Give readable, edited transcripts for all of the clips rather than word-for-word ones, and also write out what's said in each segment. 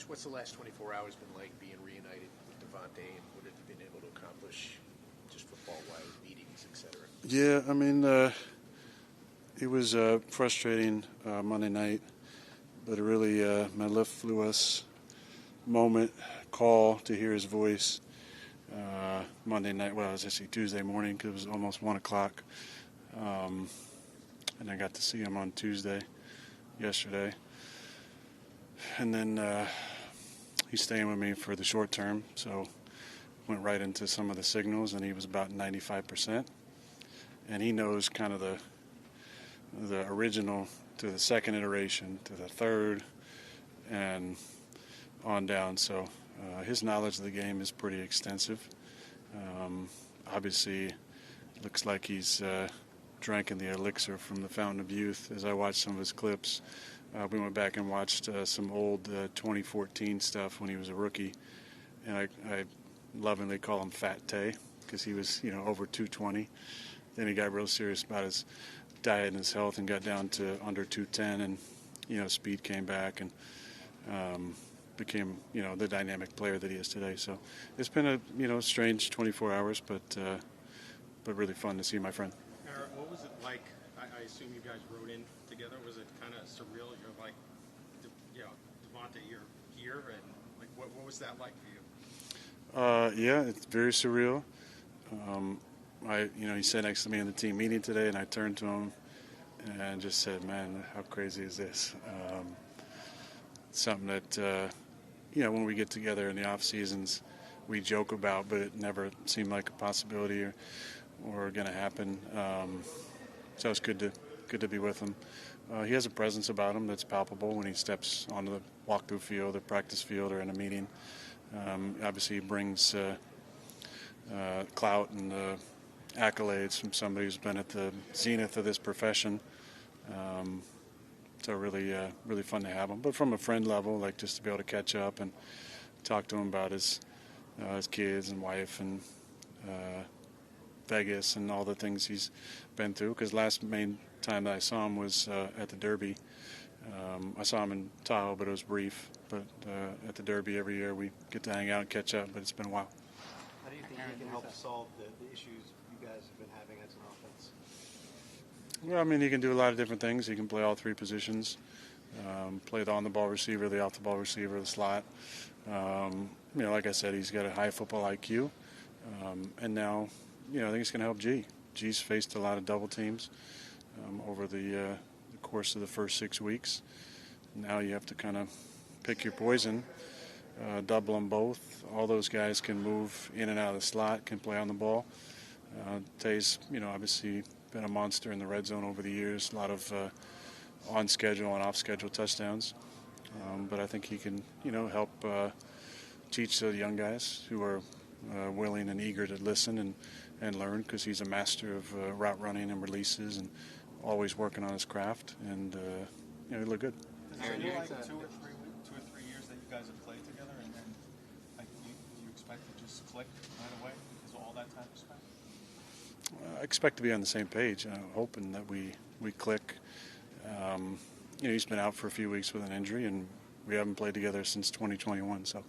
what's the last 24 hours been like being reunited with Devonte, and what have you been able to accomplish just football-wise, meetings, etc.? Yeah, I mean, it was frustrating Monday night, but it really, my left flew us moment, call to hear his voice Monday night, well, it was actually Tuesday morning because it was almost 1 o'clock. And I got to see him on Tuesday, yesterday. And then he's staying with me for the short term, so went right into some of the signals, and he was about 95%. And he knows kind of the original to the second iteration to the third and on down. So his knowledge of the game is pretty extensive. Obviously, looks like he's drinking the elixir from the fountain of youth. As I watched some of his clips, we went back and watched some old 2014 stuff when he was a rookie, and I lovingly call him Fat Tay because he was, over 220. Then he got real serious about his diet and his health and got down to under 210, and speed came back and became the dynamic player that he is today. So it's been a strange 24 hours, but really fun to see my friend. Aaron, what was it like? I assume you guys rode in together. Was it kind of surreal? You're like, Devonte, you're here, and like, what was that like for you? Yeah, it's very surreal. He sat next to me in the team meeting today, and I turned to him and just said, "Man, how crazy is this?" Something that when we get together in the off seasons, we joke about, but it never seemed like a possibility or going to happen. So it's good to be with him. He has a presence about him that's palpable when he steps onto the walkthrough field, the practice field, or in a meeting. Obviously, he brings clout and accolades from somebody who's been at the zenith of this profession. So really fun to have him. But from a friend level, like just to be able to catch up and talk to him about his kids and wife and Vegas and all the things he's been through. Because last main time that I saw him was at the Derby. I saw him in Tahoe, but it was brief. But at the Derby every year we get to hang out and catch up, but it's been a while. How do you think he can help solve the issues you guys have been having as an offense? Well, I mean, he can do a lot of different things. He can play all three positions, play the on-the-ball receiver, the off-the-ball receiver, the slot. Like I said, he's got a high football IQ. And now, I think it's going to help G. G's faced a lot of double teams over the course of the first 6 weeks. Now you have to kind of pick your poison, double them both. All those guys can move in and out of the slot, can play on the ball. Tay's, obviously been a monster in the red zone over the years. A lot of on-schedule and off-schedule touchdowns. But I think he can, help teach the young guys who are willing and eager to listen and learn, because he's a master of route running and releases and always working on his craft. And, he look good. Does it feel like 2 or 3 years that you guys have played together, and then you expect to just click right away because of all that time spent? I expect to be on the same page. I'm hoping that we click. He's been out for a few weeks with an injury, and we haven't played together since 2021. So,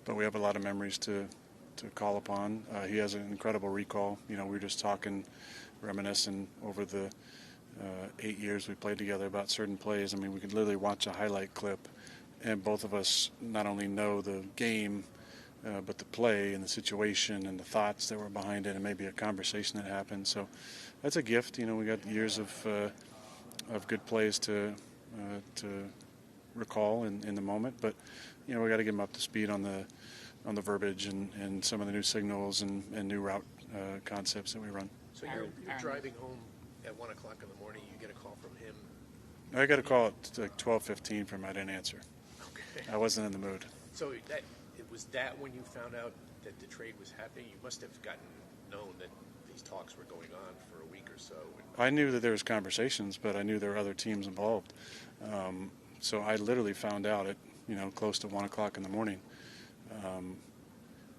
but we have a lot of memories to call upon. He has an incredible recall. We were just talking, reminiscing over the 8 years we played together about certain plays. I mean, we could literally watch a highlight clip, and both of us not only know the game, but the play and the situation and the thoughts that were behind it, and maybe a conversation that happened. So that's a gift. We got years of good plays to recall in the moment. But we got to get him up to speed on the verbiage and some of the new signals and new route concepts that we run. So you're driving home at 1 o'clock in the morning. You get a call from him. I got a call at like 12:15 from him. I didn't answer. Okay. I wasn't in the mood. So was that when you found out that the trade was happening? You must have known that these talks were going on for a week or so. I knew that there was conversations, but I knew there were other teams involved. So I literally found out at close to 1 o'clock in the morning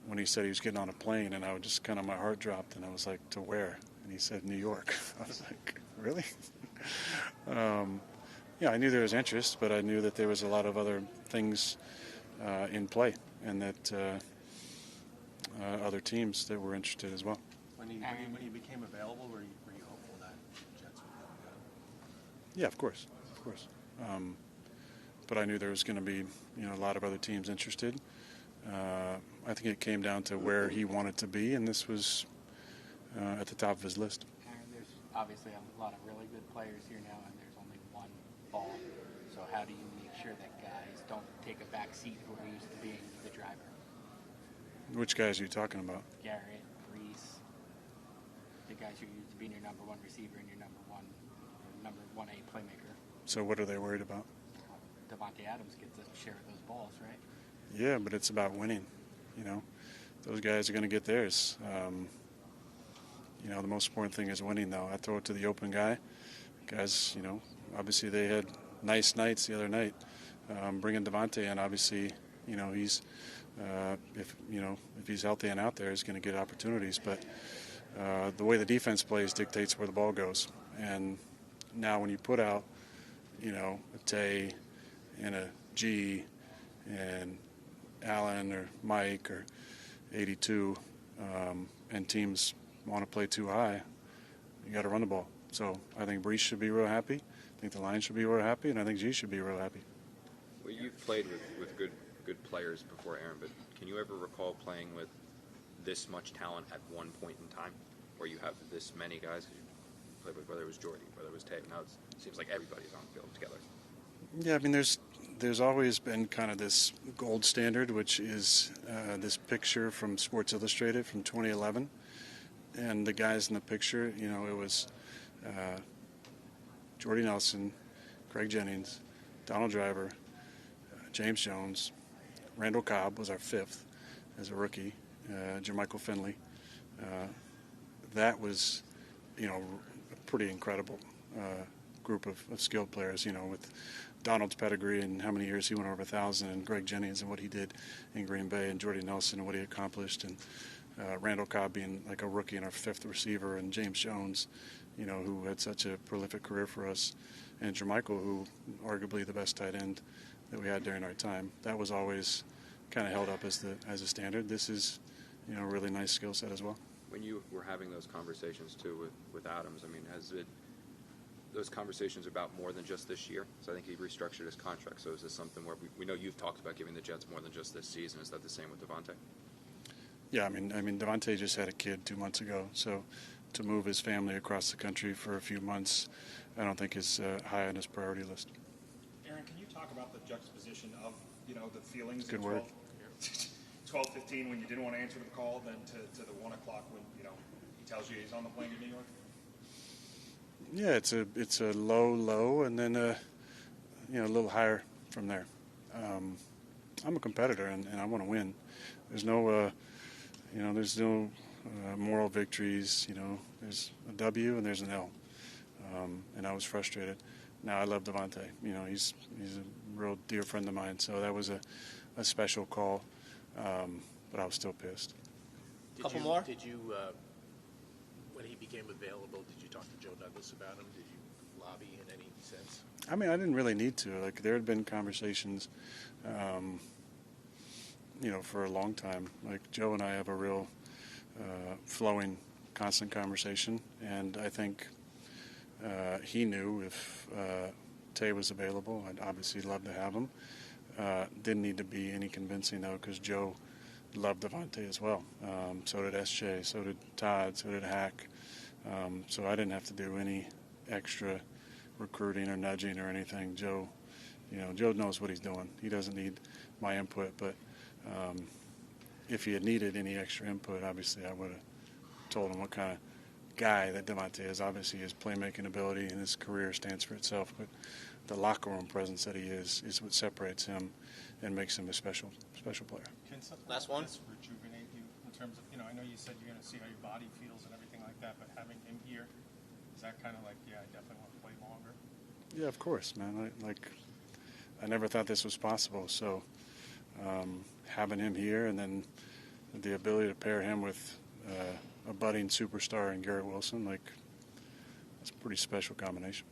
when he said he was getting on a plane, and I was just my heart dropped, and I was like, to where? And he said New York. I was like, really? Yeah, I knew there was interest, but I knew that there was a lot of other things in play, and that other teams that were interested as well. When he became available, were you hopeful that the Jets would go get him? Yeah, of course. But I knew there was going to be, a lot of other teams interested. I think it came down to where he wanted to be, and this was at the top of his list. Aaron, there's obviously a lot of really good players here now, and there's only one ball. So how do you make sure that guys don't take a back seat who are used to being the driver? Which guys are you talking about? Garrett, Reese, the guys who are used to being your number one receiver and your number 1A playmaker. So what are they worried about? Devonte Adams gets a share of those balls, right? Yeah, but it's about winning. Those guys are going to get theirs. The most important thing is winning, though. I throw it to the open guy. Guys, obviously they had nice nights the other night. Bringing Devonte in, obviously, he's if he's healthy and out there, he's going to get opportunities. But the way the defense plays dictates where the ball goes. And now when you put out, a Tay and a G and Allen or Mike or 82, and teams want to play too high, you got to run the ball. So I think Brees should be real happy. I think the Lions should be real happy, and I think G should be real happy. Well, you've played with good players before, Aaron, but can you ever recall playing with this much talent at one point in time, where you have this many guys you played with, whether it was Jordy, whether it was Tay? Now it seems like everybody's on the field together. Yeah, I mean, there's always been kind of this gold standard, which is this picture from Sports Illustrated from 2011. And the guys in the picture, it was Jordy Nelson, Greg Jennings, Donald Driver, James Jones, Randall Cobb was our fifth as a rookie, Jermichael Finley. That was, a pretty incredible group of skilled players, with Donald's pedigree and how many years he went over 1,000, and Greg Jennings and what he did in Green Bay, and Jordy Nelson and what he accomplished, and Randall Cobb being like a rookie and our fifth receiver, and James Jones, who had such a prolific career for us, and Jermichael, who arguably the best tight end that we had during our time. That was always kind of held up as a standard. This is, a really nice skill set as well. When you were having those conversations too with Adams, I mean, has it those conversations about more than just this year? So I think he restructured his contract. So is this something where we know you've talked about giving the Jets more than just this season? Is that the same with Devonte? Yeah, I mean, Devonte just had a kid 2 months ago, so to move his family across the country for a few months, I don't think is high on his priority list. Aaron, can you talk about the juxtaposition of, the feelings Good at word. 12:15 when you didn't want to answer the call, then to the 1 o'clock when, he tells you he's on the plane to New York? Yeah, it's a low, and then a little higher from there. I'm a competitor, and I want to win. There's no moral victories. There's a W and there's an L, and I was frustrated. Now I love Devonte. He's a real dear friend of mine, so that was a special call, but I was still pissed. Couple more? Did you, when he became available, did you talk to Joe Douglas about him? Did you lobby in any sense? I mean, I didn't really need to. Like, there had been conversations, for a long time. Like, Joe and I have a real flowing, constant conversation, and I think he knew if Tay was available, I'd obviously love to have him. Didn't need to be any convincing, though, because Joe loved Devonte as well. So did SJ, so did Todd, so did Hack. So I didn't have to do any extra recruiting or nudging or anything. Joe knows what he's doing. He doesn't need my input, but if he had needed any extra input, obviously I would have told him what kind of guy that Devonte is. Obviously his playmaking ability and his career stands for itself, but the locker room presence that he is what separates him and makes him a special player. Can something Last like one? this rejuvenate you in terms of, I know you said you're going to see how your body feels and everything like that, but having him here, is that kind of like, I definitely want to play longer? Yeah, of course, man. I never thought this was possible. So having him here, and then the ability to pair him with a budding superstar in Garrett Wilson, that's a pretty special combination.